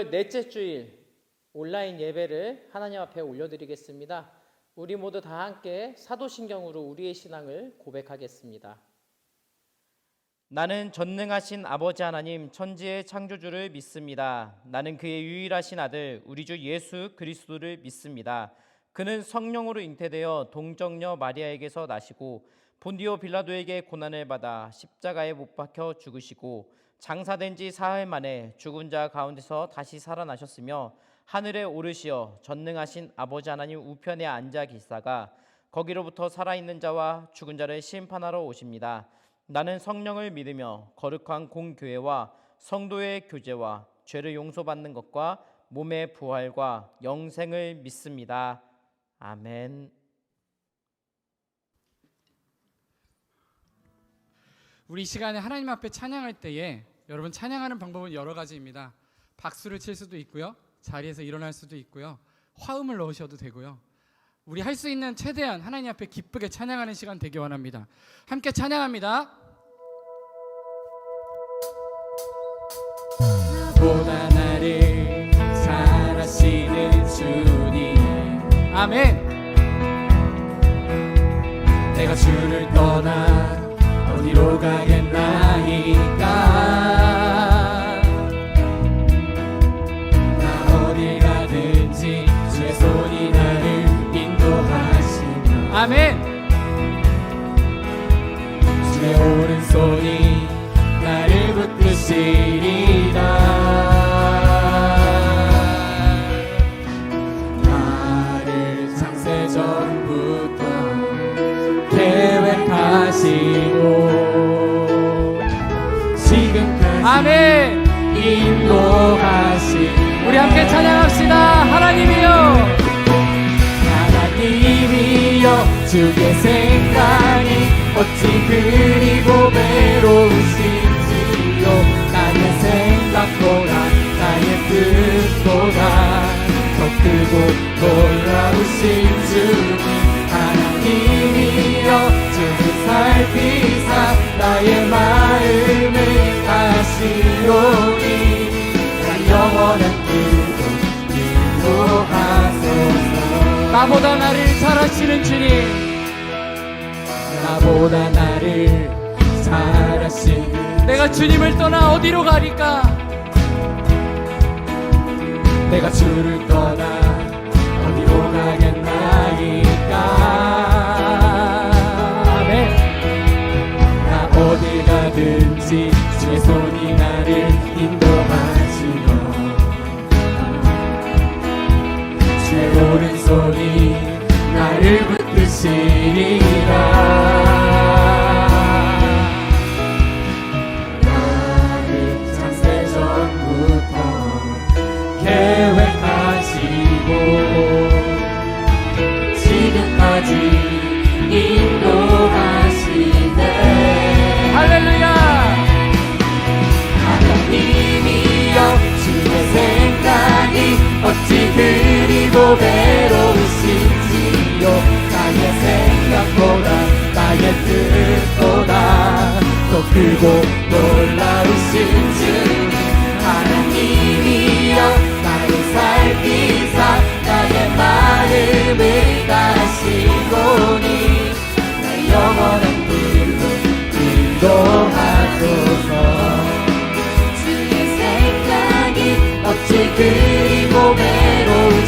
오늘 넷째 주일 온라인 예배를 하나님 앞에 올려드리겠습니다. 우리 모두 다 함께 사도신경으로 우리의 신앙을 고백하겠습니다. 나는 전능하신 아버지 하나님 천지의 창조주를 믿습니다. 나는 그의 유일하신 아들 우리 주 예수 그리스도를 믿습니다. 그는 성령으로 잉태되어 동정녀 마리아에게서 나시고 본디오 빌라도에게 고난을 받아 십자가에 못 박혀 죽으시고 장사된 지 사흘 만에 죽은 자 가운데서 다시 살아나셨으며 하늘에 오르시어 전능하신 아버지 하나님 우편에 앉아 계시다가 거기로부터 살아있는 자와 죽은 자를 심판하러 오십니다. 나는 성령을 믿으며 거룩한 공교회와 성도의 교제와 죄를 용서받는 것과 몸의 부활과 영생을 믿습니다. 아멘. 우리 이 시간에 하나님 앞에 찬양할 때에 여러분 찬양하는 방법은 여러 가지입니다. 박수를 칠 수도 있고요, 자리에서 일어날 수도 있고요, 화음을 넣으셔도 되고요. 우리 할 수 있는 최대한 하나님 앞에 기쁘게 찬양하는 시간 되기 원합니다. 함께 찬양합니다. 나보다 나를 사랑하시는 주님, 아멘. 내가 주를 떠나 어디로 가겠나이까. 나 어디 가든지 주의 손이 나를 인도하시며, 아멘. 주의 오른손이 나를 붙드시리라. 나를 창세전부터 계획하시고 지금까지 아멘 인도하신, 우리 함께 찬양합시다. 하나님이여, 하나님이여, 주의 생각이 어찌 그리 고배로우신지요. 나의 생각보다 나의 뜻보다 더 크고 놀라우신 주님, 하나님이여, 주를 살피사 나의 마음을 아시오니 나 영원한 뜻도 인도하소서. 나보다 나를 잘하시는 주님, 나보다 나를 잘하시는, 내가 주님을 떠나 어디로 가리까. 내가 주를 떠나 어디로 가겠나이까. 아멘. 나 어디 가든지 주의 손이 나를 인도하시며 주의 오른손이 나를 붙드시리라. 계획하시고 지금까지 인도하시네. 할렐루야. 하나님이여, 주의 생각이 어찌 그리 고배로우신지요. 나의 생각보다 나의 뜻보다 더 크고 놀라우신 주님, 하나님이여, 나를 살피사 나의 마음을 다시고니 나 영원한 길로 인도하소서. 주의 생각이 어찌 그리 고배로우신지요.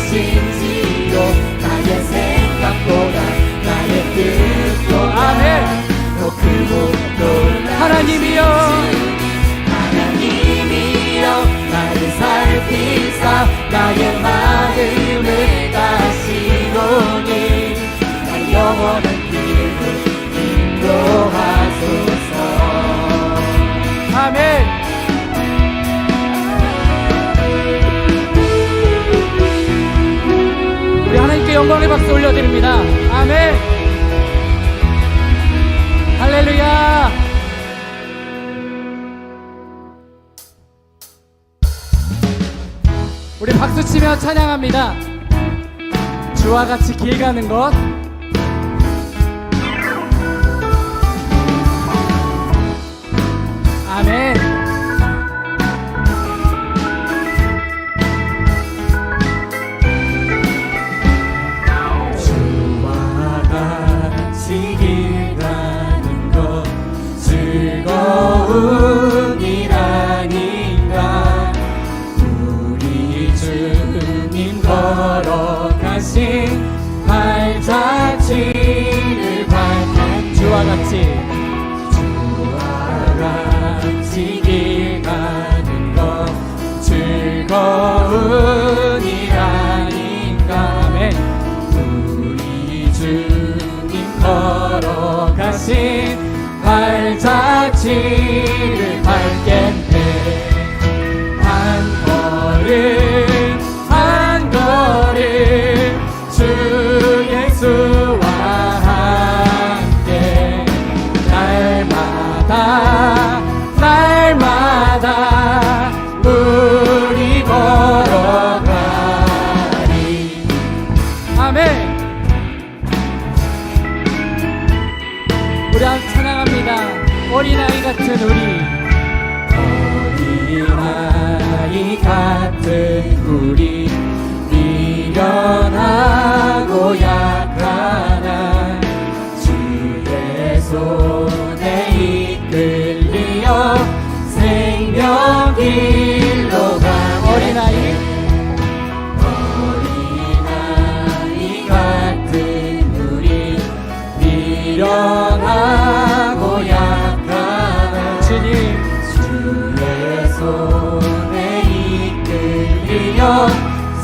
나의 생각보다 나의 뜻도 아멘 더 크고 놀라우신 하나님이여, 나를 살피사 나의 마음을 다시고니 나 영원한 길로 인도하소서. 아멘. 우리 하나님께 영광의 박수 올려드립니다. 아멘. 할렐루야. 우리 박수치며 찬양합니다. 주와 같이 길 가는 것. 아멘. 발자취를 밟겠네. 한 걸음 한 걸음 주 예수와 함께 날마다 날마다 우리 걸어가리. 아멘. 우리 함께 찬양합니다. 어린아이 같은 우리, 어린아이 같은 우리, 미련하고 약하나 주의 손에 이끌리어 생명 길로 가. 어린아이 같은 우리, 미련하고 약하나 주의 손에 이끌리어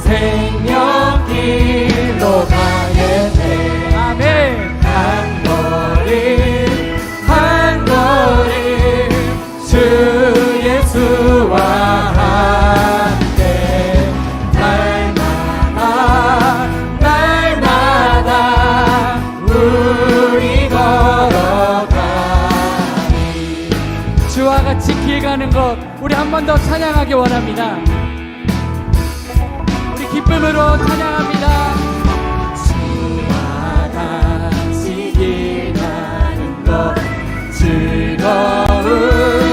생명 길로 가겠네. 아멘. 한 걸음 한 걸음 주 예수와 함께 날마다 날마다 우리 걸어가리. 주와 같이 길 가는 것 우리 한 번 더 찬양하기 원합니다. 우리 기쁨으로 찬양합니다. 주와 같이 길 가는 것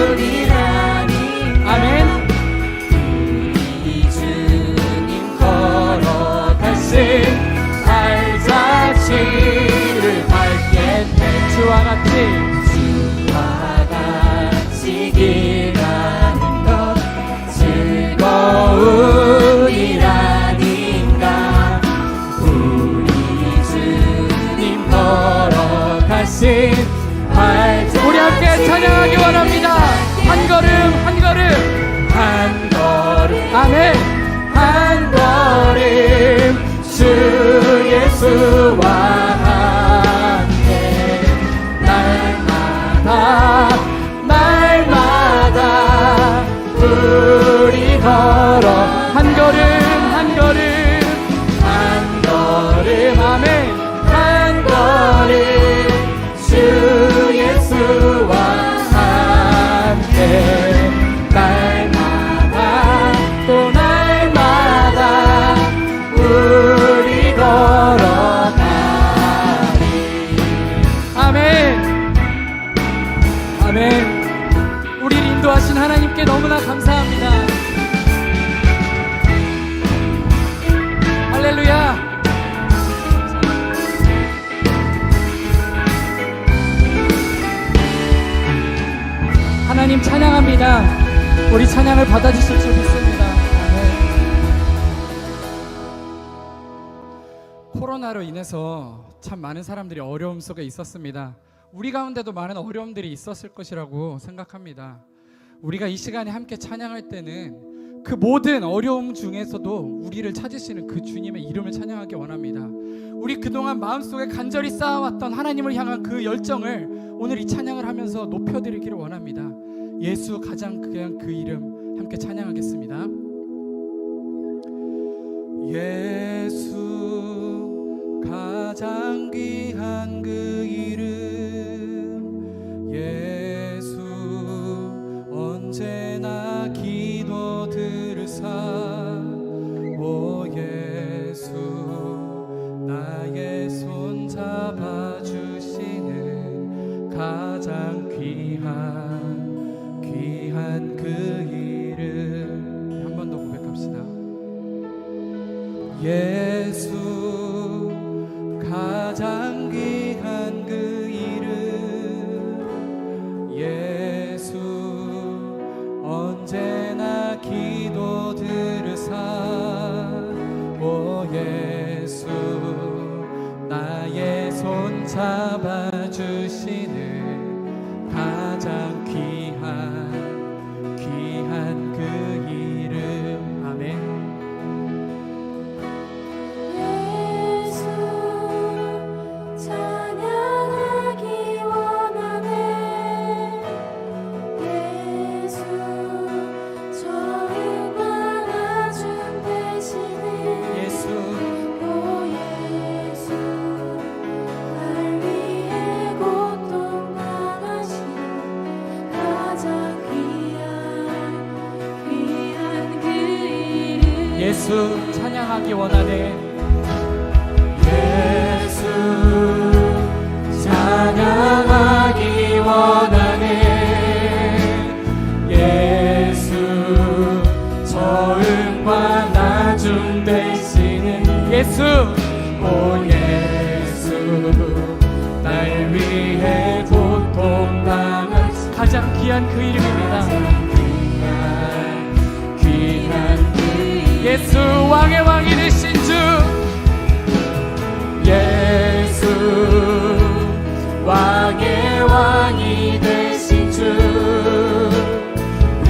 즐거우리라니. 아멘. 우리 주님 걸어가신 발자취를 밟겠네. 주와 같이 길 가는 것 즐거우리라니까. 우리 주님 걸어가신 발자취. 우리 함께 찬양하기 원합니다. 한 걸음 한 걸음 한 걸음. 아멘. 한 걸음 주 예수와 함께 날마다 날마다 우리 걸어 한 걸음 한 걸음 한 걸음. 아멘. 한 걸음 주 예수와 함께 날마다 또 날마다 우리 걸어가리. 아멘. 아멘. 우리를 인도하신 하나님께 너무나 감사합니다. 할렐루야. 하나님 찬양합니다. 우리 찬양을 받아주실 줄 믿습니다. 아멘. 코로나로 인해서 참 많은 사람들이 어려움 속에 있었습니다. 우리 가운데도 많은 어려움들이 있었을 것이라고 생각합니다. 우리가 이 시간에 함께 찬양할 때는 그 모든 어려움 중에서도 우리를 찾으시는 그 주님의 이름을 찬양하기 원합니다. 우리 그동안 마음속에 간절히 쌓아왔던 하나님을 향한 그 열정을 오늘 이 찬양을 하면서 높여드리기를 원합니다. 예수 가장 귀한 그 이름 함께 찬양하겠습니다. 예수 가장 귀한 그 이름, 예수 언제나 기도 들으사. 오 예수 나의 손 잡아주시는 가장 귀한 그 이름. 한 번 더 고백합시다. 예수 가장 귀한 그 이름, 예수 언제나 기도 들으사. 오 예수 나의 손 잡아주시는 가장 귀한 그 이름. 아멘. 예수 찬양하기 원하네. 예수 찬양하기 원하네. 예수 처음과 나중 되시는 예수 오 예수 날 위해 고통당한 가장 귀한 그 이름입니다. 귀한 그 예수 왕의 왕이 되신 주. 예수 왕의 왕이 되신 주.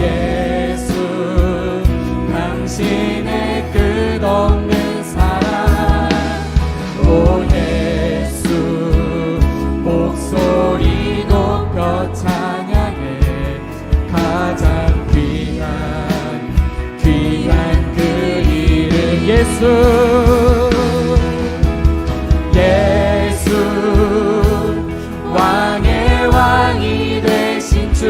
예수 당신의 끝없는 사랑. 오 예수 목소리 높여 찬양해. 가장 귀한 그 이름 예수. 예수 왕의 왕이 되신 주.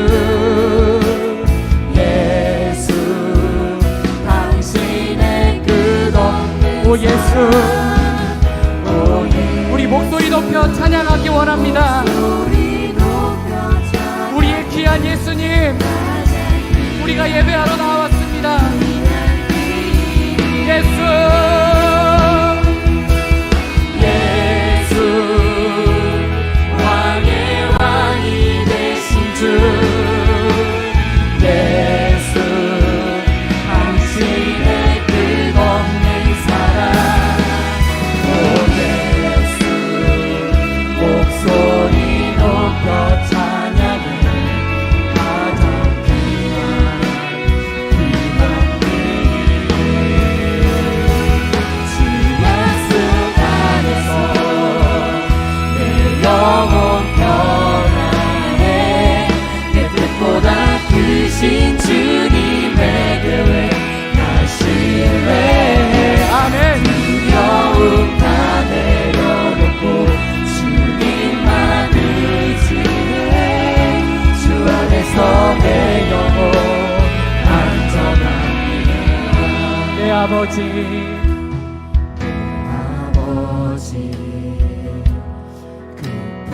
예수 당신의 끝없는 오 예수 오 예수 우리 목소리 높여 찬양하기 원합니다. 우리의 귀한 예수님 우리가 예배하러 나왔습니다. 예수 왕의 왕이 되신 주. 예수 당신의 끝없는 사랑. 오 예수 목소리 높여 찬양해. 가장 귀한 그 이름. 주 약속 안에서 내 영혼 평안해. 내 뜻보다 크신 주님의 계획 나 신뢰해. 아멘. 두려움 다 내려놓고 주님만 의지해. 주 안에서 내 영혼 안전합니다. 내 아버지 아버지 그 품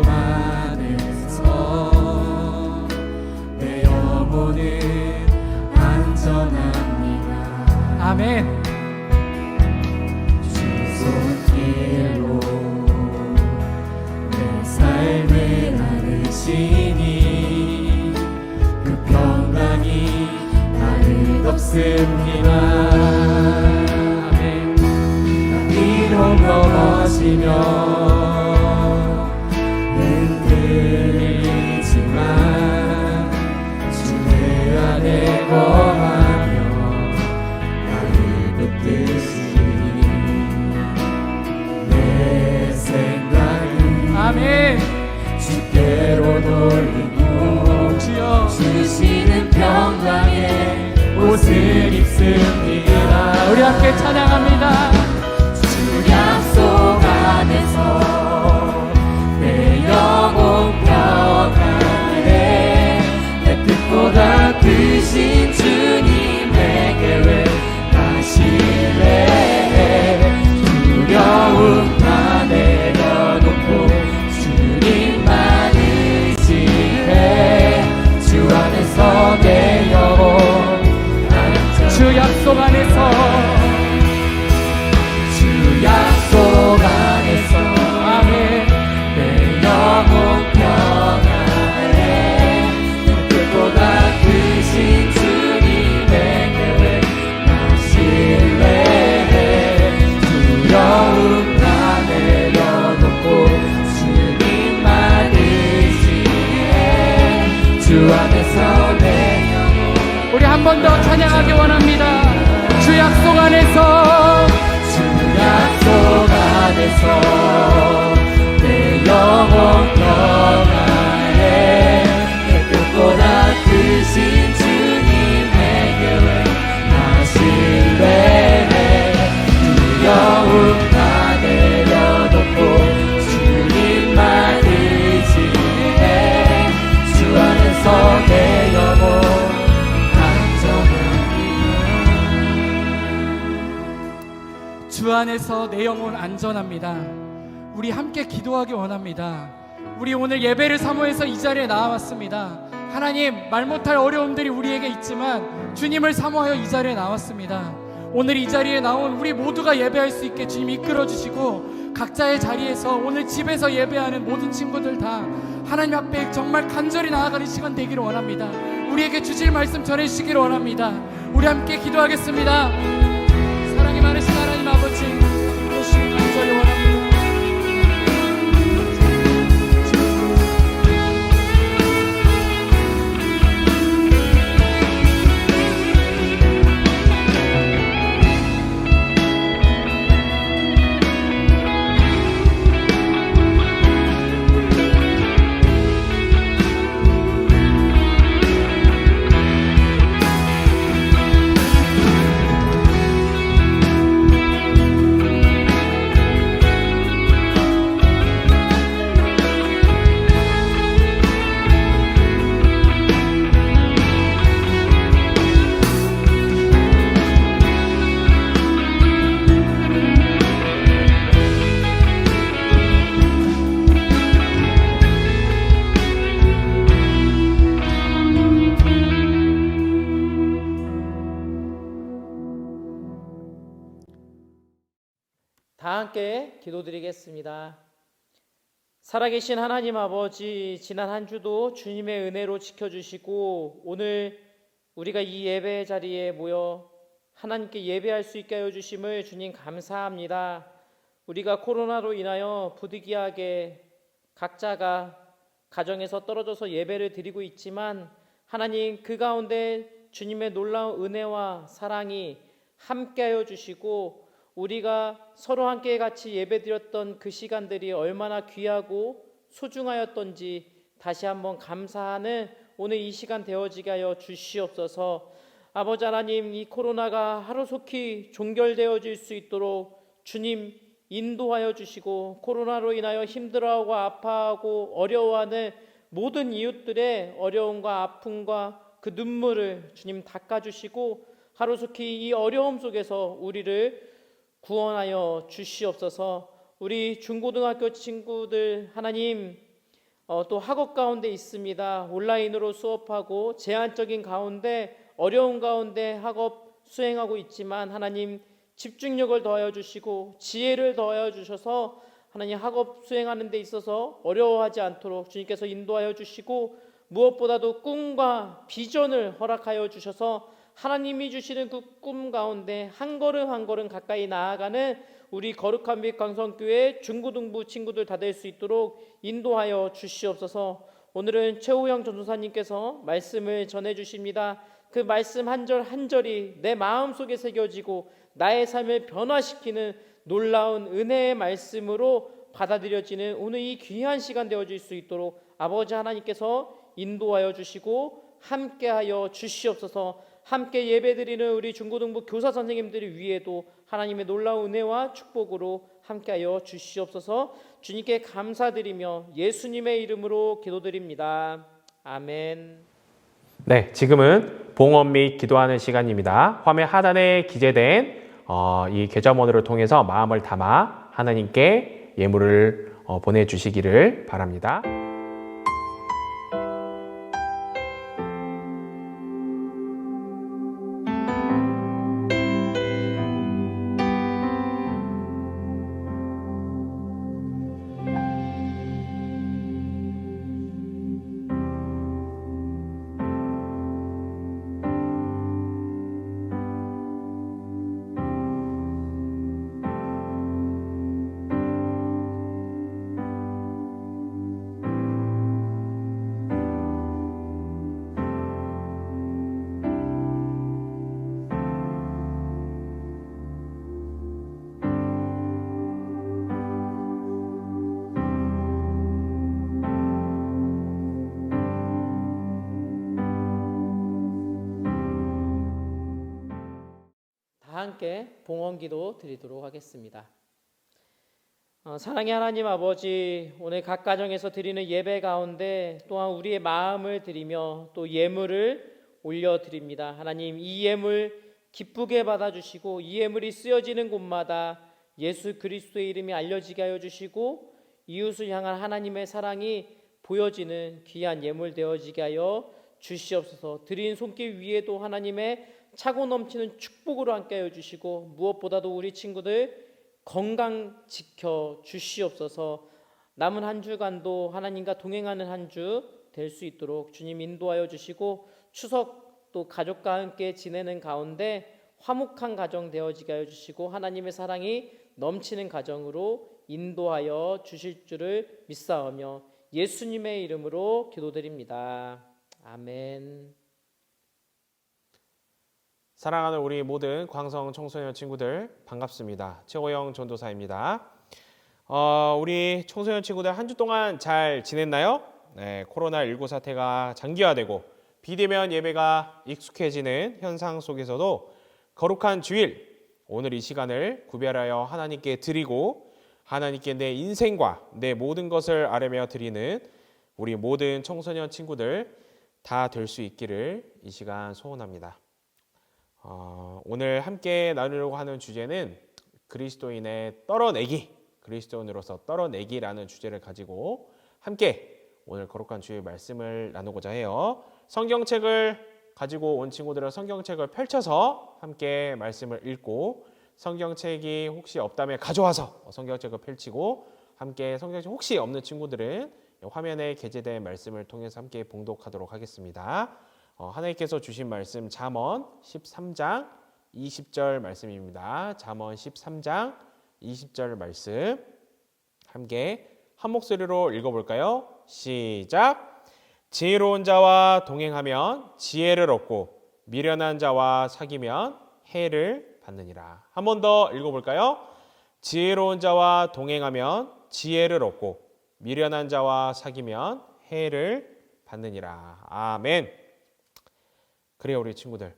안에서 내 영혼은 안전합니다. 아멘. 주 손길로 내 삶을 나누시니 그 평강이 나를 덮습니다. 아멘. 비록 넘어지며 흔들리지만 주 내 안에 거하며 나를 붙드시니 내 생각은 아멘. 주께로 돌리고 주여 주시는 평강에 옷을 입습니다. 우리 함께 찬양합니다. 주 약속 안에서 내 영혼 평안해. 내 뜻보다 크신 주님의 계획 나 신뢰해. 두려움 다 내려놓고 주님만 의지해. 주 안에서 내 영혼 주 약속 안에서 주 약속 안에서 아멘. 내 영혼 평안해. 내 뜻보다 크신 주님의 계획 나 신뢰해. 두려움 다 내려놓고 주님만 의지해. 주 안에서 내 영혼 우리 한 번 더 찬양하기 원합니다. 주 약속 안에서 주 약속 안에서 내 영혼 평안해. 내 뜻보다 크신 주님의 계획 나 신뢰해. 두려움 다 내려놓고 주님만 의지해. 주 안에서 내 영혼 안전합니다. 안에서 내 영혼 안전합니다. 우리 함께 기도하기 원합니다. 우리 오늘 예배를 사모해서 이 자리에 나와왔습니다. 하나님, 말 못할 어려움들이 우리에게 있지만 주님을 사모하여 이 자리에 나왔습니다. 오늘 이 자리에 나온 우리 모두가 예배할 수 있게 주님 이끌어 주시고, 각자의 자리에서 오늘 집에서 예배하는 모든 친구들 다 하나님 앞에 정말 간절히 나아가는 시간 되기를 원합니다. 우리에게 주실 말씀 전해주시기를 원합니다. 우리 함께 기도하겠습니다. 사랑이 많으신 하나님 아버지, 주시기 간절히 원합니다. 다 함께 기도드리겠습니다. 살아계신 하나님 아버지, 지난 한 주도 주님의 은혜로 지켜주시고 오늘 우리가 이 예배 자리에 모여 하나님께 예배할 수 있게 하여 주심을 주님 감사합니다. 우리가 코로나로 인하여 부득이하게 각자가 가정에서 떨어져서 예배를 드리고 있지만 하나님, 그 가운데 주님의 놀라운 은혜와 사랑이 함께하여 주시고 우리가 서로 함께 같이 예배드렸던 그 시간들이 얼마나 귀하고 소중하였던지 다시 한번 감사하는 오늘 이 시간 되어지게 하여 주시옵소서. 아버지 하나님, 이 코로나가 하루속히 종결되어질 수 있도록 주님 인도하여 주시고, 코로나로 인하여 힘들어하고 아파하고 어려워하는 모든 이웃들의 어려움과 아픔과 그 눈물을 주님 닦아주시고 하루속히 이 어려움 속에서 우리를 구원하여 주시옵소서. 우리 중고등학교 친구들 하나님, 또 학업 가운데 있습니다. 온라인으로 수업하고 제한적인 가운데 어려운 가운데 학업 수행하고 있지만 하나님, 집중력을 더하여 주시고 지혜를 더하여 주셔서 하나님 학업 수행하는 데 있어서 어려워하지 않도록 주님께서 인도하여 주시고, 무엇보다도 꿈과 비전을 허락하여 주셔서 하나님이 주시는 그 꿈 가운데 한 걸음 한 걸음 가까이 나아가는 우리 거룩한 빛 강성교회 중고등부 친구들 다 될 수 있도록 인도하여 주시옵소서. 오늘은 최우영 전도사님께서 말씀을 전해 주십니다. 그 말씀 한 절 한 절이 내 마음속에 새겨지고 나의 삶을 변화시키는 놀라운 은혜의 말씀으로 받아들여지는 오늘 이 귀한 시간 되어질 수 있도록 아버지 하나님께서 인도하여 주시고 함께하여 주시옵소서. 함께 예배드리는 우리 중고등부 교사 선생님들을 위해도 하나님의 놀라운 은혜와 축복으로 함께하여 주시옵소서. 주님께 감사드리며 예수님의 이름으로 기도드립니다. 아멘. 네, 지금은 봉헌 및 기도하는 시간입니다. 화면 하단에 기재된 이 계좌번호를 통해서 마음을 담아 하나님께 예물을 보내주시기를 바랍니다. 함께 봉헌기도 드리도록 하겠습니다. 사랑의 하나님 아버지, 오늘 각 가정에서 드리는 예배 가운데 또한 우리의 마음을 드리며 또 예물을 올려드립니다. 하나님, 이 예물 기쁘게 받아주시고 이 예물이 쓰여지는 곳마다 예수 그리스도의 이름이 알려지게 하여 주시고 이웃을 향한 하나님의 사랑이 보여지는 귀한 예물 되어지게 하여 주시옵소서. 드린 손길 위에도 하나님의 차고 넘치는 축복으로 함께 하여 주시고 무엇보다도 우리 친구들 건강 지켜 주시옵소서. 남은 한 주간도 하나님과 동행하는 한 주 될 수 있도록 주님 인도하여 주시고 추석 또 가족과 함께 지내는 가운데 화목한 가정 되어지게 하여 주시고 하나님의 사랑이 넘치는 가정으로 인도하여 주실 줄을 믿사오며 예수님의 이름으로 기도드립니다. 아멘. 사랑하는 우리 모든 광성 청소년 친구들 반갑습니다. 최호영 전도사입니다. 우리 청소년 친구들 한 주 동안 잘 지냈나요? 네, 코로나19 사태가 장기화되고 비대면 예배가 익숙해지는 현상 속에서도 거룩한 주일, 오늘 이 시간을 구별하여 하나님께 드리고 하나님께 내 인생과 내 모든 것을 아뢰며 드리는 우리 모든 청소년 친구들 다 될 수 있기를 이 시간 소원합니다. 오늘 함께 나누려고 하는 주제는 그리스도인의 떨어내기, 그리스도인으로서 떨어내기라는 주제를 가지고 함께 오늘 거룩한 주의 말씀을 나누고자 해요. 성경책을 가지고 온 친구들은 성경책을 펼쳐서 함께 말씀을 읽고 성경책이 혹시 없다면 가져와서 성경책을 펼치고 함께 성경책 혹시 없는 친구들은 화면에 게재된 말씀을 통해서 함께 봉독하도록 하겠습니다. 하나님께서 주신 말씀 잠언 13장 20절 말씀입니다. 잠언 13장 20절 말씀 함께 한 목소리로 읽어볼까요? 시작! 지혜로운 자와 동행하면 지혜를 얻고 미련한 자와 사귀면 해를 받느니라. 한 번 더 읽어볼까요? 지혜로운 자와 동행하면 지혜를 얻고 미련한 자와 사귀면 해를 받느니라. 아멘. 그래요, 우리 친구들.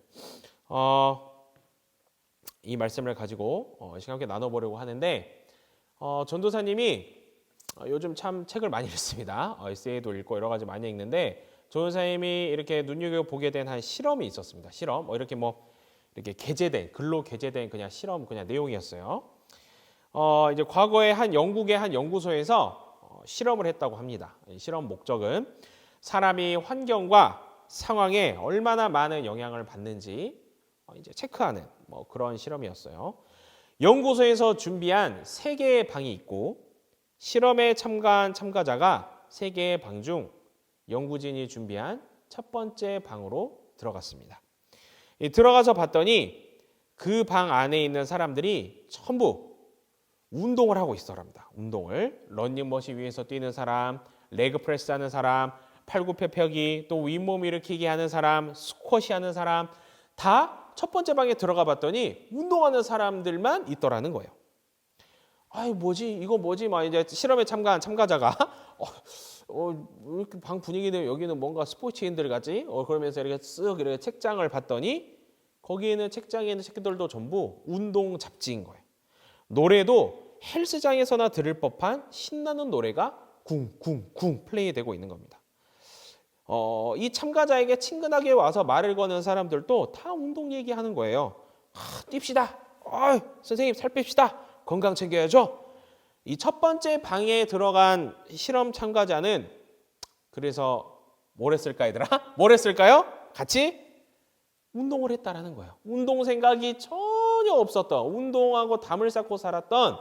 이 말씀을 가지고 시간 함께 나눠보려고 하는데 전도사님이 요즘 참 책을 많이 읽습니다. 에세이도 읽고 여러 가지 많이 읽는데 전도사님이 이렇게 눈여겨보게 된 한 실험이 있었습니다. 실험, 이렇게 게재된, 글로 게재된 그냥 실험, 그냥 내용이었어요. 이제 과거에 영국의 한 연구소에서 실험을 했다고 합니다. 이 실험 목적은 사람이 환경과 상황에 얼마나 많은 영향을 받는지 이제 체크하는 그런 실험이었어요. 연구소에서 준비한 3개의 방이 있고 실험에 참가한 참가자가 3개의 방 중 연구진이 준비한 첫 번째 방으로 들어갔습니다. 들어가서 봤더니 그 방 안에 있는 사람들이 전부 운동을 하고 있더랍니다. 운동을 러닝머신 위에서 뛰는 사람, 레그프레스 하는 사람, 팔굽혀펴기, 또 윗몸 일으키기 하는 사람, 스쿼시 하는 사람 다 첫 번째 방에 들어가 봤더니 운동하는 사람들만 있더라는 거예요. 아이 이거 뭐지? 막 이제 실험에 참가한 참가자가 이렇게 방 분위기는 여기는 뭔가 스포츠인들 같지? 그러면서 이렇게 쓱 이렇게 책장을 봤더니 거기에 있는 책장에 있는 새끼들도 전부 운동 잡지인 거예요. 노래도 헬스장에서나 들을 법한 신나는 노래가 쿵쿵쿵 플레이되고 있는 겁니다. 이 참가자에게 친근하게 와서 말을 거는 사람들도 다 운동 얘기하는 거예요. 뜁시다. 선생님 살 뺍시다. 건강 챙겨야죠. 이 첫 번째 방에 들어간 실험 참가자는 그래서 뭘 했을까 얘들아? 뭘 했을까요? 같이 운동을 했다라는 거예요. 운동 생각이 전혀 없었던, 운동하고 담을 쌓고 살았던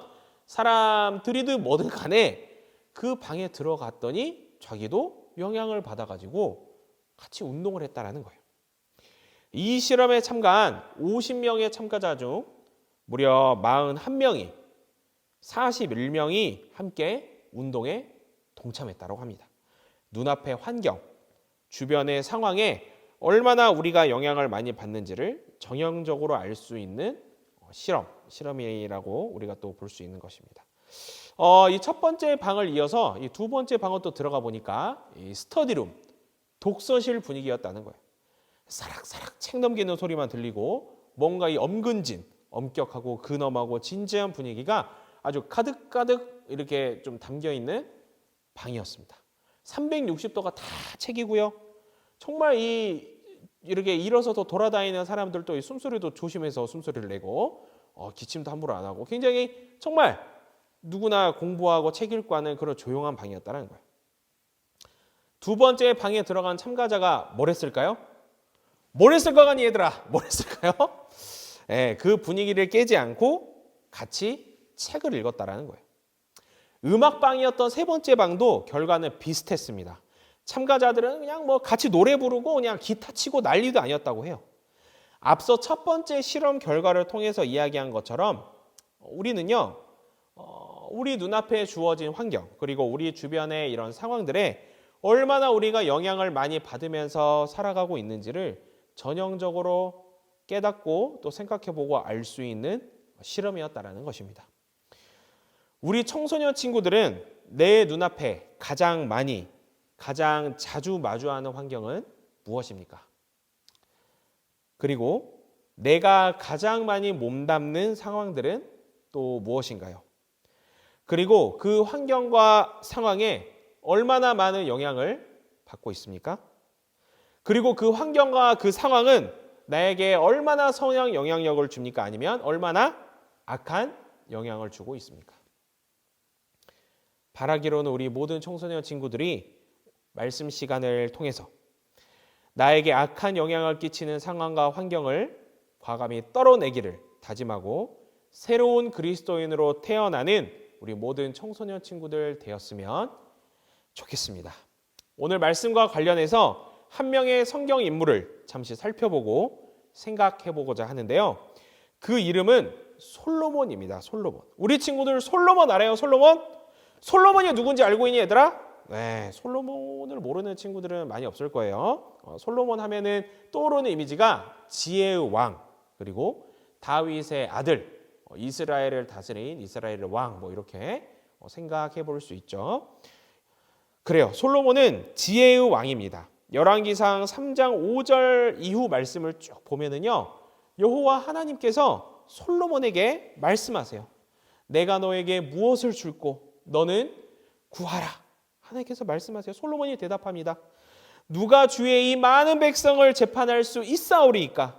사람들이든 뭐든 간에 그 방에 들어갔더니 자기도 영향을 받아가지고 같이 운동을 했다라는 거예요. 이 실험에 참가한 50명의 참가자 중 무려 41명이 41명이 함께 운동에 동참했다고 합니다. 눈앞의 환경, 주변의 상황에 얼마나 우리가 영향을 많이 받는지를 정형적으로 알 수 있는 실험이라고 우리가 또 볼 수 있는 것입니다. 이 첫 번째 방을 이어서 이 두 번째 방을 또 들어가 보니까 이 스터디룸, 독서실 분위기였다는 거예요. 사락사락 책 넘기는 소리만 들리고 뭔가 이 엄격하고 근엄하고 진지한 분위기가 아주 가득가득 이렇게 좀 담겨 있는 방이었습니다. 360도가 다 책이고요. 정말 이렇게 일어서서 돌아다니는 사람들도 이 숨소리도 조심해서 숨소리를 내고 기침도 함부로 안 하고 굉장히 정말 누구나 공부하고 책 읽고 하는 그런 조용한 방이었다는 거예요. 두 번째 방에 들어간 참가자가 뭘 했을까요? 뭘 했을 거가니 얘들아? 뭘 했을까요? 그 분위기를 깨지 않고 같이 책을 읽었다라는 거예요. 음악방이었던 세 번째 방도 결과는 비슷했습니다. 참가자들은 그냥 같이 노래 부르고 그냥 기타 치고 난리도 아니었다고 해요. 앞서 첫 번째 실험 결과를 통해서 이야기한 것처럼 우리는요, 우리 눈앞에 주어진 환경 그리고 우리 주변의 이런 상황들에 얼마나 우리가 영향을 많이 받으면서 살아가고 있는지를 전형적으로 깨닫고 또 생각해보고 알 수 있는 실험이었다라는 것입니다. 우리 청소년 친구들은 내 눈앞에 가장 자주 마주하는 환경은 무엇입니까? 그리고 내가 가장 많이 몸담는 상황들은 또 무엇인가요? 그리고 그 환경과 상황에 얼마나 많은 영향을 받고 있습니까? 그리고 그 환경과 그 상황은 나에게 얼마나 선한 영향력을 줍니까? 아니면 얼마나 악한 영향을 주고 있습니까? 바라기로는 우리 모든 청소년 친구들이 말씀 시간을 통해서 나에게 악한 영향을 끼치는 상황과 환경을 과감히 떨어내기를 다짐하고 새로운 그리스도인으로 태어나는 우리 모든 청소년 친구들 되었으면 좋겠습니다. 오늘 말씀과 관련해서 한 명의 성경 인물을 잠시 살펴보고 생각해보고자 하는데요. 그 이름은 솔로몬입니다. 솔로몬. 우리 친구들 솔로몬 알아요? 솔로몬? 솔로몬이 누군지 알고 있니 얘들아? 네, 솔로몬을 모르는 친구들은 많이 없을 거예요. 솔로몬 하면은 떠오르는 이미지가 지혜의 왕, 그리고 다윗의 아들, 이스라엘을 다스린 이스라엘의 왕, 이렇게 생각해 볼 수 있죠. 그래요. 솔로몬은 지혜의 왕입니다. 열왕기상 3장 5절 이후 말씀을 쭉 보면은요, 여호와 하나님께서 솔로몬에게 말씀하세요. 내가 너에게 무엇을 줄고 너는 구하라. 하나님께서 말씀하세요. 솔로몬이 대답합니다. 누가 주의 이 많은 백성을 재판할 수 있사오리이까?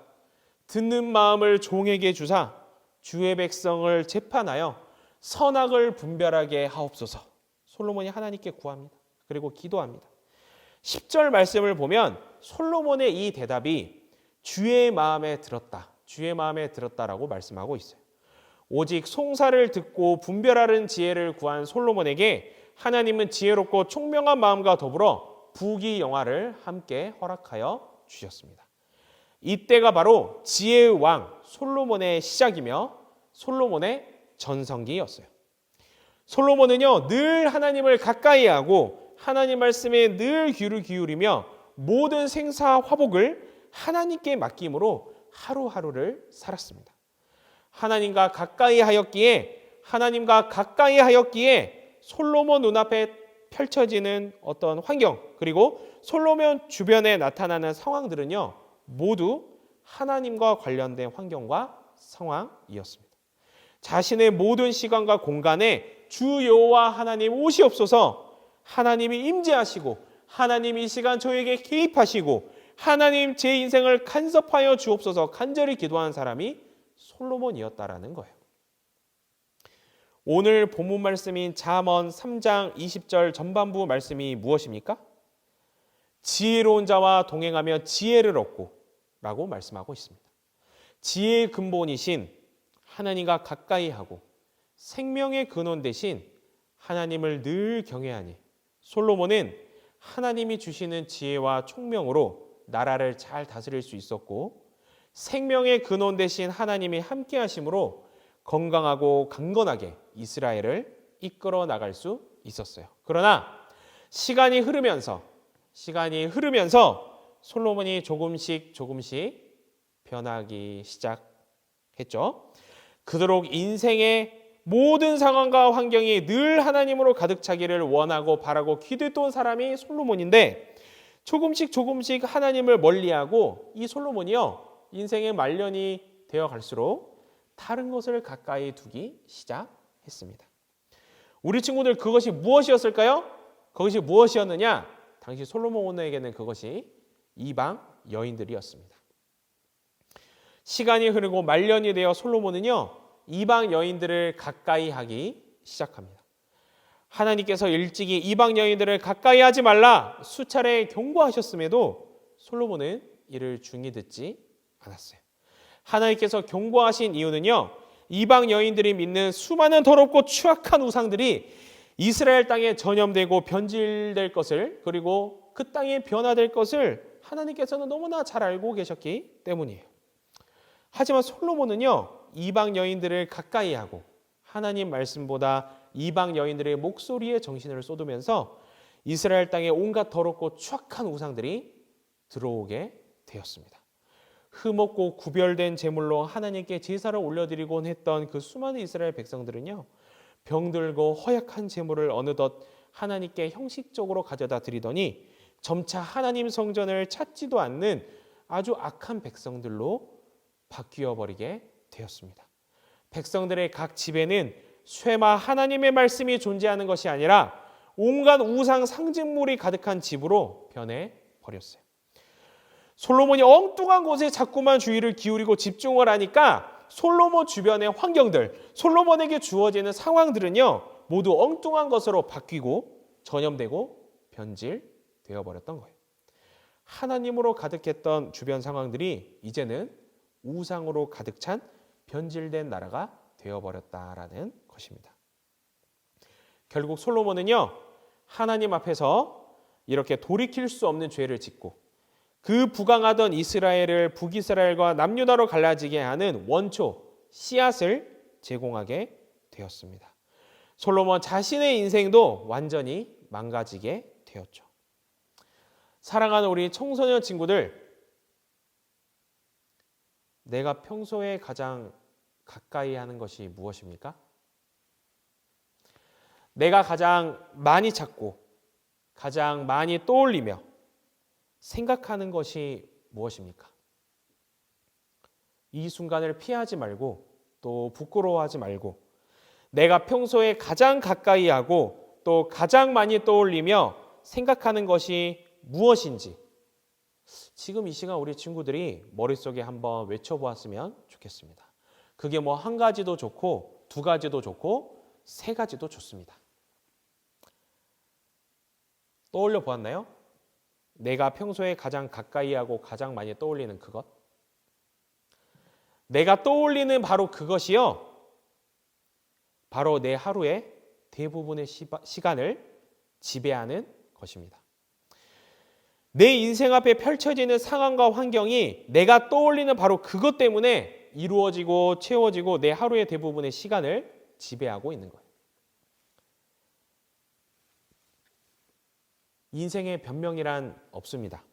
듣는 마음을 종에게 주사 주의 백성을 재판하여 선악을 분별하게 하옵소서. 솔로몬이 하나님께 구합니다. 그리고 기도합니다. 10절 말씀을 보면 솔로몬의 이 대답이 주의 마음에 들었다. 주의 마음에 들었다라고 말씀하고 있어요. 오직 송사를 듣고 분별하는 지혜를 구한 솔로몬에게 하나님은 지혜롭고 총명한 마음과 더불어 부귀영화를 함께 허락하여 주셨습니다. 이때가 바로 지혜의 왕 솔로몬의 시작이며 솔로몬의 전성기였어요. 솔로몬은요, 늘 하나님을 가까이 하고 하나님 말씀에 늘 귀를 기울이며 모든 생사 화복을 하나님께 맡김으로 하루하루를 살았습니다. 하나님과 가까이 하였기에 솔로몬 눈앞에 펼쳐지는 어떤 환경, 그리고 솔로몬 주변에 나타나는 상황들은요, 모두 하나님과 관련된 환경과 상황이었습니다. 자신의 모든 시간과 공간에 주 여호와 하나님 오시옵소서, 하나님이 임재하시고 하나님 이 시간 저에게 개입하시고 하나님 제 인생을 간섭하여 주옵소서 간절히 기도한 사람이 솔로몬이었다라는 거예요. 오늘 본문 말씀인 잠언 3장 20절 전반부 말씀이 무엇입니까? 지혜로운 자와 동행하며 지혜를 얻고 라고 말씀하고 있습니다. 지혜의 근본이신 하나님과 가까이 하고 생명의 근원 대신 하나님을 늘 경외하니 솔로몬은 하나님이 주시는 지혜와 총명으로 나라를 잘 다스릴 수 있었고 생명의 근원 대신 하나님이 함께 하심으로 건강하고 강건하게 이스라엘을 이끌어 나갈 수 있었어요. 그러나 시간이 흐르면서 솔로몬이 조금씩 변하기 시작했죠. 그토록 인생의 모든 상황과 환경이 늘 하나님으로 가득 차기를 원하고 바라고 기도했던 사람이 솔로몬인데 조금씩 하나님을 멀리하고 이 솔로몬이요, 인생의 말년이 되어 갈수록 다른 것을 가까이 두기 시작했습니다. 우리 친구들 그것이 무엇이었을까요? 그것이 무엇이었느냐? 당시 솔로몬에게는 그것이 이방 여인들이었습니다. 시간이 흐르고 말년이 되어 솔로몬은요, 이방 여인들을 가까이 하기 시작합니다. 하나님께서 일찍이 이방 여인들을 가까이 하지 말라 수차례 경고하셨음에도 솔로몬은 이를 중히 듣지 않았어요. 하나님께서 경고하신 이유는요, 이방 여인들이 믿는 수많은 더럽고 추악한 우상들이 이스라엘 땅에 전염되고 변질될 것을, 그리고 그 땅에 변화될 것을 하나님께서는 너무나 잘 알고 계셨기 때문이에요. 하지만 솔로몬은요, 이방 여인들을 가까이 하고 하나님 말씀보다 이방 여인들의 목소리에 정신을 쏟으면서 이스라엘 땅에 온갖 더럽고 추악한 우상들이 들어오게 되었습니다. 흠없고 구별된 제물로 하나님께 제사를 올려드리곤 했던 그 수많은 이스라엘 백성들은요, 병들고 허약한 제물을 어느덧 하나님께 형식적으로 가져다 드리더니 점차 하나님 성전을 찾지도 않는 아주 악한 백성들로 바뀌어 버리게 되었습니다. 백성들의 각 집에는 쇠마 하나님의 말씀이 존재하는 것이 아니라 온갖 우상 상징물이 가득한 집으로 변해 버렸어요. 솔로몬이 엉뚱한 곳에 자꾸만 주의를 기울이고 집중을 하니까 솔로몬 주변의 환경들, 솔로몬에게 주어지는 상황들은요, 모두 엉뚱한 것으로 바뀌고 전염되고 변질되어 버렸던 거예요. 하나님으로 가득했던 주변 상황들이 이제는 우상으로 가득 찬 변질된 나라가 되어버렸다라는 것입니다. 결국 솔로몬은요, 하나님 앞에서 이렇게 돌이킬 수 없는 죄를 짓고 그 부강하던 이스라엘을 북이스라엘과 남유다로 갈라지게 하는 원초, 씨앗을 제공하게 되었습니다. 솔로몬 자신의 인생도 완전히 망가지게 되었죠. 사랑하는 우리 청소년 친구들, 내가 평소에 가장 가까이 하는 것이 무엇입니까? 내가 가장 많이 찾고 가장 많이 떠올리며 생각하는 것이 무엇입니까? 이 순간을 피하지 말고 또 부끄러워하지 말고 내가 평소에 가장 가까이 하고 또 가장 많이 떠올리며 생각하는 것이 무엇인지 지금 이 시간 우리 친구들이 머릿속에 한번 외쳐보았으면 좋겠습니다. 그게 뭐 한 가지도 좋고 두 가지도 좋고 세 가지도 좋습니다. 떠올려 보았나요? 내가 평소에 가장 가까이 하고 가장 많이 떠올리는 그것. 내가 떠올리는 바로 그것이요, 바로 내 하루의 대부분의 시간을 지배하는 것입니다. 내 인생 앞에 펼쳐지는 상황과 환경이 내가 떠올리는 바로 그것 때문에 이루어지고 채워지고 내 하루의 대부분의 시간을 지배하고 있는 거예요. 인생의 변명이란 없습니다.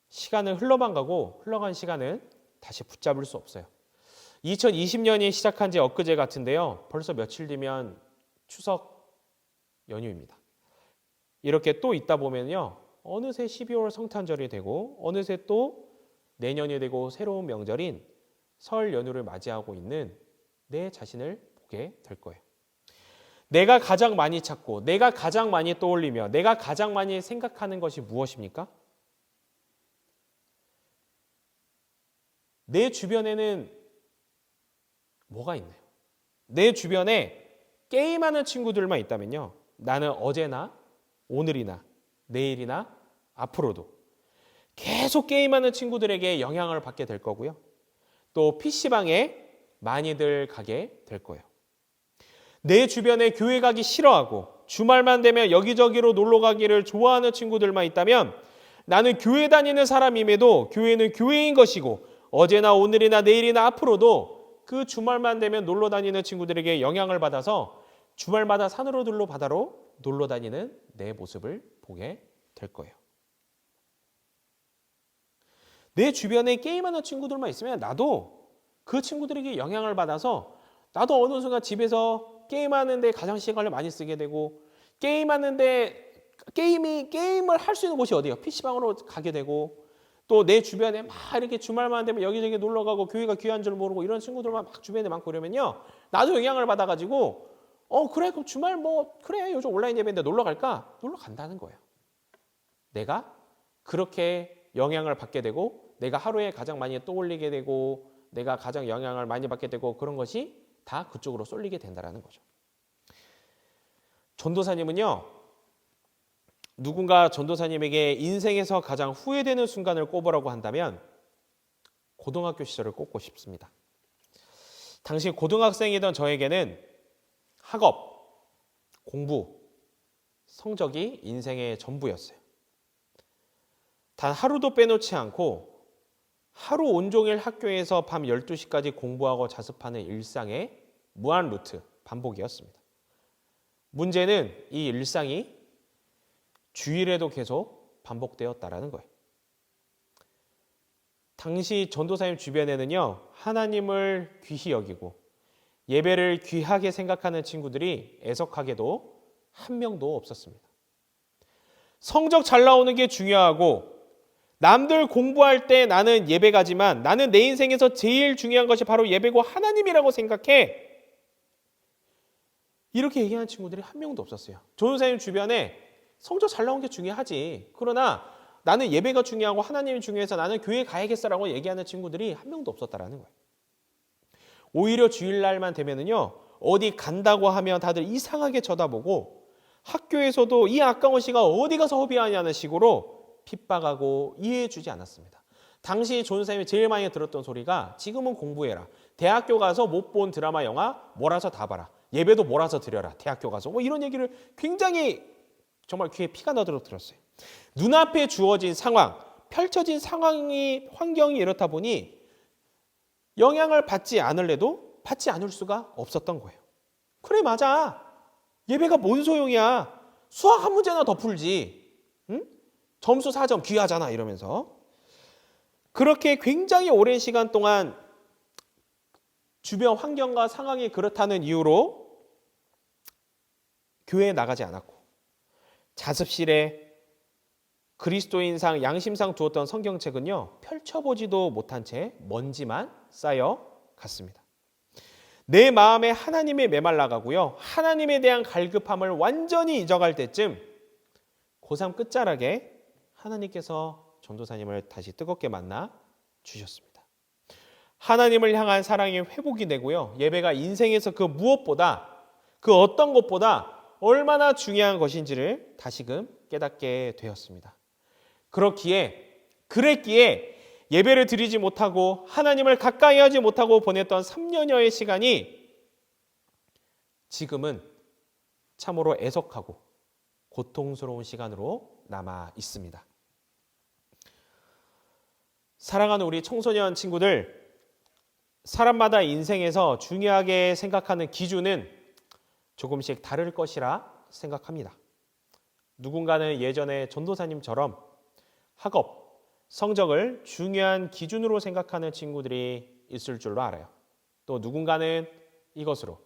시간은 흘러만 가고 흘러간 시간은 다시 붙잡을 수 없어요. 2020년이 시작한 지 엊그제 같은데요. 벌써 며칠 뒤면 추석 연휴입니다. 이렇게 또 있다 보면요, 어느새 12월 성탄절이 되고 어느새 또 내년이 되고 새로운 명절인 설 연휴를 맞이하고 있는 내 자신을 보게 될 거예요. 내가 가장 많이 찾고 내가 가장 많이 떠올리며 내가 가장 많이 생각하는 것이 무엇입니까? 내 주변에는 뭐가 있나요? 내 주변에 게임하는 친구들만 있다면요, 나는 어제나 오늘이나 내일이나 앞으로도 계속 게임하는 친구들에게 영향을 받게 될 거고요. 또 PC방에 많이들 가게 될 거예요. 내 주변에 교회 가기 싫어하고 주말만 되면 여기저기로 놀러 가기를 좋아하는 친구들만 있다면 나는 교회 다니는 사람임에도 교회는 교회인 것이고 어제나 오늘이나 내일이나 앞으로도 그 주말만 되면 놀러 다니는 친구들에게 영향을 받아서 주말마다 산으로 들로 바다로 놀러 다니는 내 모습을 보게 될 거예요. 내 주변에 게임하는 친구들만 있으면 나도 그 친구들에게 영향을 받아서 나도 어느 순간 집에서 게임하는데 가장 시간을 많이 쓰게 되고 게임하는데 게임을 할 수 있는 곳이 어디예요? PC방으로 가게 되고 또 내 주변에 막 이렇게 주말만 되면 여기저기 놀러 가고 교회가 귀한 줄 모르고 이런 친구들만 막 주변에 많고 이러면요, 나도 영향을 받아가지고 그래 그럼 주말 그래 요즘 온라인 예배인데 놀러 갈까? 놀러 간다는 거예요. 내가 그렇게 영향을 받게 되고 내가 하루에 가장 많이 떠올리게 되고 내가 가장 영향을 많이 받게 되고 그런 것이 다 그쪽으로 쏠리게 된다는 거죠. 전도사님은요, 누군가 전도사님에게 인생에서 가장 후회되는 순간을 꼽으라고 한다면 고등학교 시절을 꼽고 싶습니다. 당시 고등학생이던 저에게는 학업, 공부, 성적이 인생의 전부였어요. 단 하루도 빼놓지 않고 하루 온종일 학교에서 밤 12시까지 공부하고 자습하는 일상의 무한 루트, 반복이었습니다. 문제는 이 일상이 주일에도 계속 반복되었다라는 거예요. 당시 전도사님 주변에는요, 하나님을 귀히 여기고 예배를 귀하게 생각하는 친구들이 애석하게도 한 명도 없었습니다. 성적 잘 나오는 게 중요하고 남들 공부할 때 나는 예배 가지만 나는 내 인생에서 제일 중요한 것이 바로 예배고 하나님이라고 생각해. 이렇게 얘기하는 친구들이 한 명도 없었어요. 전도사님 주변에 성적 잘 나온 게 중요하지. 그러나 나는 예배가 중요하고 하나님이 중요해서 나는 교회 가야겠어라고 얘기하는 친구들이 한 명도 없었다라는 거예요. 오히려 주일날만 되면은요, 어디 간다고 하면 다들 이상하게 쳐다보고 학교에서도 이 아까운 시간 어디 가서 허비하냐는 식으로 핍박하고 이해해주지 않았습니다. 당시 전도사님이 제일 많이 들었던 소리가 지금은 공부해라. 대학교 가서 못 본 드라마, 영화 몰아서 다 봐라. 예배도 몰아서 드려라. 대학교 가서. 이런 얘기를 굉장히 정말 귀에 피가 나도록 들었어요. 눈앞에 주어진 상황, 펼쳐진 환경이 이렇다 보니 영향을 받지 않을래도 받지 않을 수가 없었던 거예요. 그래, 맞아. 예배가 뭔 소용이야. 수학 한 문제나 더 풀지. 응? 점수 4점 귀하잖아 이러면서. 그렇게 굉장히 오랜 시간 동안 주변 환경과 상황이 그렇다는 이유로 교회에 나가지 않았고 자습실에 그리스도인상 양심상 두었던 성경책은요, 펼쳐보지도 못한 채 먼지만 쌓여 갔습니다. 내 마음에 하나님이 메말라가고요, 하나님에 대한 갈급함을 완전히 잊어갈 때쯤 고3 끝자락에 하나님께서 전도사님을 다시 뜨겁게 만나 주셨습니다. 하나님을 향한 사랑이 회복이 되고요, 예배가 인생에서 그 무엇보다, 그 어떤 것보다 얼마나 중요한 것인지를 다시금 깨닫게 되었습니다. 그랬기에 예배를 드리지 못하고 하나님을 가까이 하지 못하고 보냈던 3년여의 시간이 지금은 참으로 애석하고 고통스러운 시간으로 남아 있습니다. 사랑하는 우리 청소년 친구들, 사람마다 인생에서 중요하게 생각하는 기준은 조금씩 다를 것이라 생각합니다. 누군가는 예전에 전도사님처럼 학업, 성적을 중요한 기준으로 생각하는 친구들이 있을 줄로 알아요. 또 누군가는 이것으로,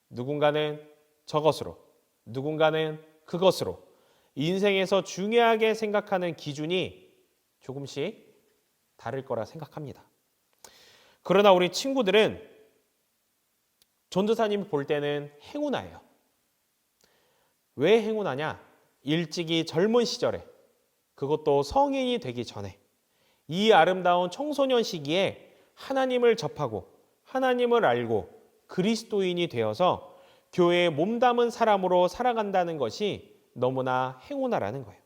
누군가는 저것으로, 누군가는 그것으로 인생에서 중요하게 생각하는 기준이 조금씩 다를 거라 생각합니다. 그러나 우리 친구들은 전도사님이 볼 때는 행운아예요. 왜 행운하냐? 일찍이 젊은 시절에, 그것도 성인이 되기 전에 이 아름다운 청소년 시기에 하나님을 접하고 하나님을 알고 그리스도인이 되어서 교회에 몸담은 사람으로 살아간다는 것이 너무나 행운하라는 거예요.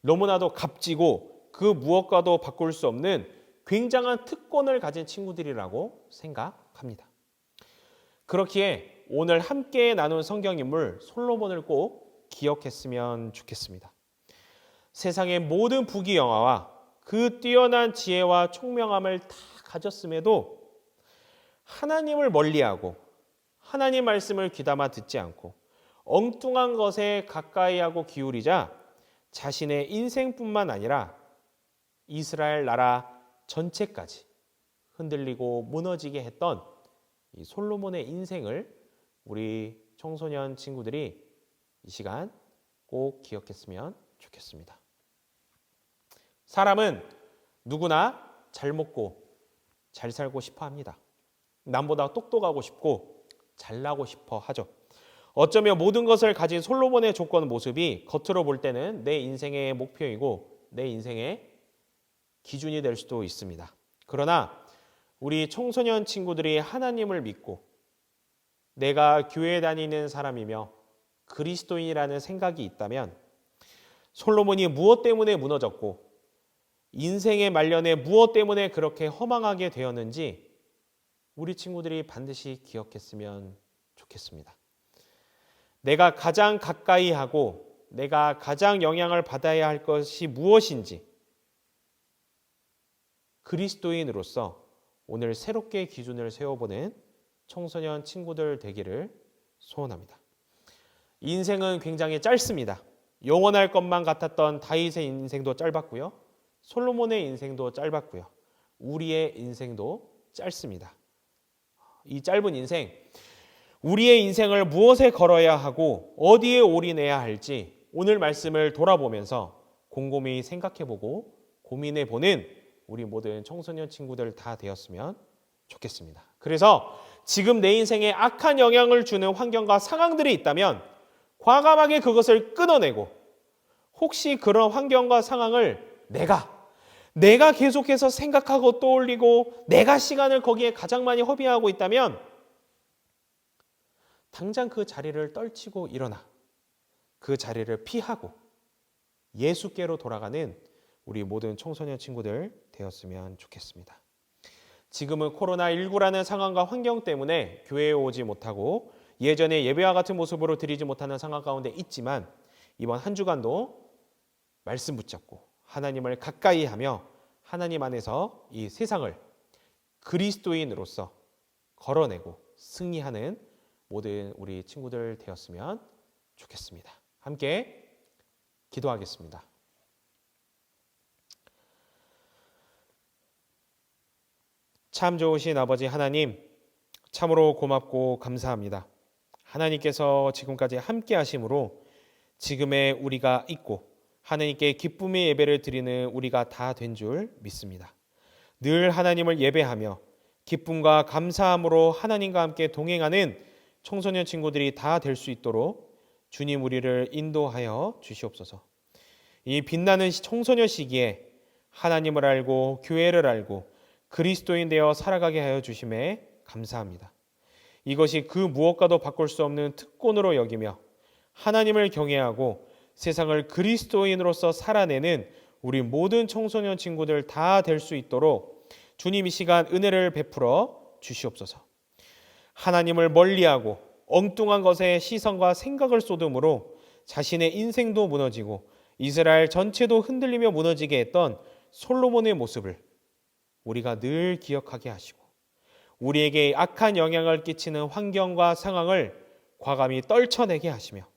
너무나도 값지고 그 무엇과도 바꿀 수 없는 굉장한 특권을 가진 친구들이라고 생각합니다. 그렇기에 오늘 함께 나눈 성경인물 솔로몬을 꼭 기억했으면 좋겠습니다. 세상의 모든 부귀영화와 그 뛰어난 지혜와 총명함을 다 가졌음에도 하나님을 멀리하고 하나님 말씀을 귀담아 듣지 않고 엉뚱한 것에 가까이하고 기울이자 자신의 인생뿐만 아니라 이스라엘 나라 전체까지 흔들리고 무너지게 했던 이 솔로몬의 인생을 우리 청소년 친구들이 이 시간 꼭 기억했으면 좋겠습니다. 사람은 누구나 잘 먹고 잘 살고 싶어 합니다. 남보다 똑똑하고 싶고 잘나고 싶어 하죠. 어쩌면 모든 것을 가진 솔로몬의 조건 모습이 겉으로 볼 때는 내 인생의 목표이고 내 인생의 기준이 될 수도 있습니다. 그러나 우리 청소년 친구들이 하나님을 믿고 내가 교회 다니는 사람이며 그리스도인이라는 생각이 있다면 솔로몬이 무엇 때문에 무너졌고 인생의 말년에 무엇 때문에 그렇게 허망하게 되었는지 우리 친구들이 반드시 기억했으면 좋겠습니다. 내가 가장 가까이 하고 내가 가장 영향을 받아야 할 것이 무엇인지 그리스도인으로서 오늘 새롭게 기준을 세워보는 청소년 친구들 되기를 소원합니다. 인생은 굉장히 짧습니다. 영원할 것만 같았던 다윗의 인생도 짧았고요. 솔로몬의 인생도 짧았고요. 우리의 인생도 짧습니다. 이 짧은 인생, 우리의 인생을 무엇에 걸어야 하고 어디에 올인해야 할지 오늘 말씀을 돌아보면서 곰곰이 생각해보고 고민해보는 우리 모든 청소년 친구들 다 되었으면 좋겠습니다. 그래서 지금 내 인생에 악한 영향을 주는 환경과 상황들이 있다면 과감하게 그것을 끊어내고 혹시 그런 환경과 상황을 내가 계속해서 생각하고 떠올리고 내가 시간을 거기에 가장 많이 허비하고 있다면 당장 그 자리를 떨치고 일어나 그 자리를 피하고 예수께로 돌아가는 우리 모든 청소년 친구들 되었으면 좋겠습니다. 지금은 코로나19라는 상황과 환경 때문에 교회에 오지 못하고 예전에 예배와 같은 모습으로 드리지 못하는 상황 가운데 있지만 이번 한 주간도 말씀 붙잡고 하나님을 가까이 하며 하나님 안에서 이 세상을 그리스도인으로서 걸어내고 승리하는 모든 우리 친구들 되었으면 좋겠습니다. 함께 기도하겠습니다. 참 좋으신 아버지 하나님, 참으로 고맙고 감사합니다. 하나님께서 지금까지 함께 하심으로 지금의 우리가 있고 하나님께 기쁨의 예배를 드리는 우리가 다 된 줄 믿습니다. 늘 하나님을 예배하며 기쁨과 감사함으로 하나님과 함께 동행하는 청소년 친구들이 다 될 수 있도록 주님 우리를 인도하여 주시옵소서. 이 빛나는 청소년 시기에 하나님을 알고 교회를 알고 그리스도인 되어 살아가게 하여 주심에 감사합니다. 이것이 그 무엇과도 바꿀 수 없는 특권으로 여기며 하나님을 경외하고 세상을 그리스도인으로서 살아내는 우리 모든 청소년 친구들 다 될 수 있도록 주님 이 시간 은혜를 베풀어 주시옵소서. 하나님을 멀리하고 엉뚱한 것에 시선과 생각을 쏟음으로 자신의 인생도 무너지고 이스라엘 전체도 흔들리며 무너지게 했던 솔로몬의 모습을 우리가 늘 기억하게 하시고 우리에게 악한 영향을 끼치는 환경과 상황을 과감히 떨쳐내게 하시며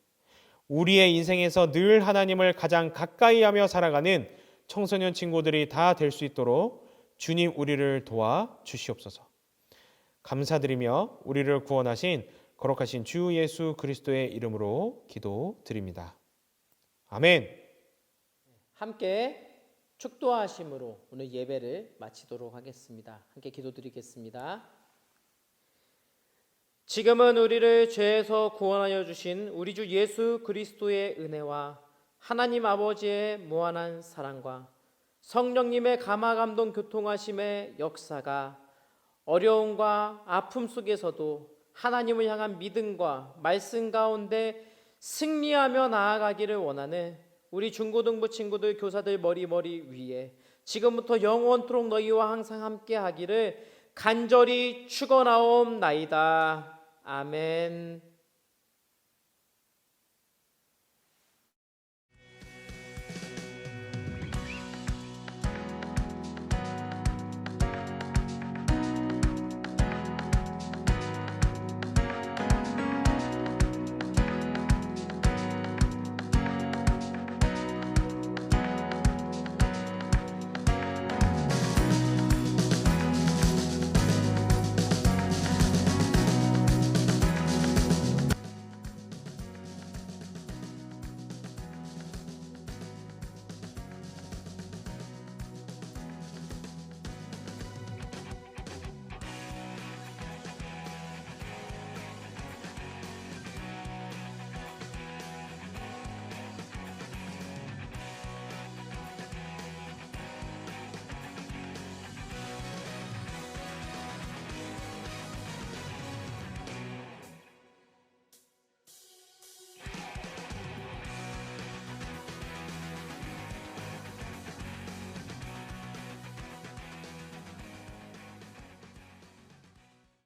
우리의 인생에서 늘 하나님을 가장 가까이 하며 살아가는 청소년 친구들이 다 될 수 있도록 주님 우리를 도와 주시옵소서. 감사드리며 우리를 구원하신 거룩하신 주 예수 그리스도의 이름으로 기도드립니다. 아멘. 함께 축도하심으로 오늘 예배를 마치도록 하겠습니다. 함께 기도드리겠습니다. 지금은 우리를 죄에서 구원하여 주신 우리 주 예수 그리스도의 은혜와 하나님 아버지의 무한한 사랑과 성령님의 감화감동 교통하심의 역사가 어려움과 아픔 속에서도 하나님을 향한 믿음과 말씀 가운데 승리하며 나아가기를 원하는 우리 중고등부 친구들 교사들 머리 위에 지금부터 영원토록 너희와 항상 함께 하기를 간절히 축원하옵나이다. 아멘.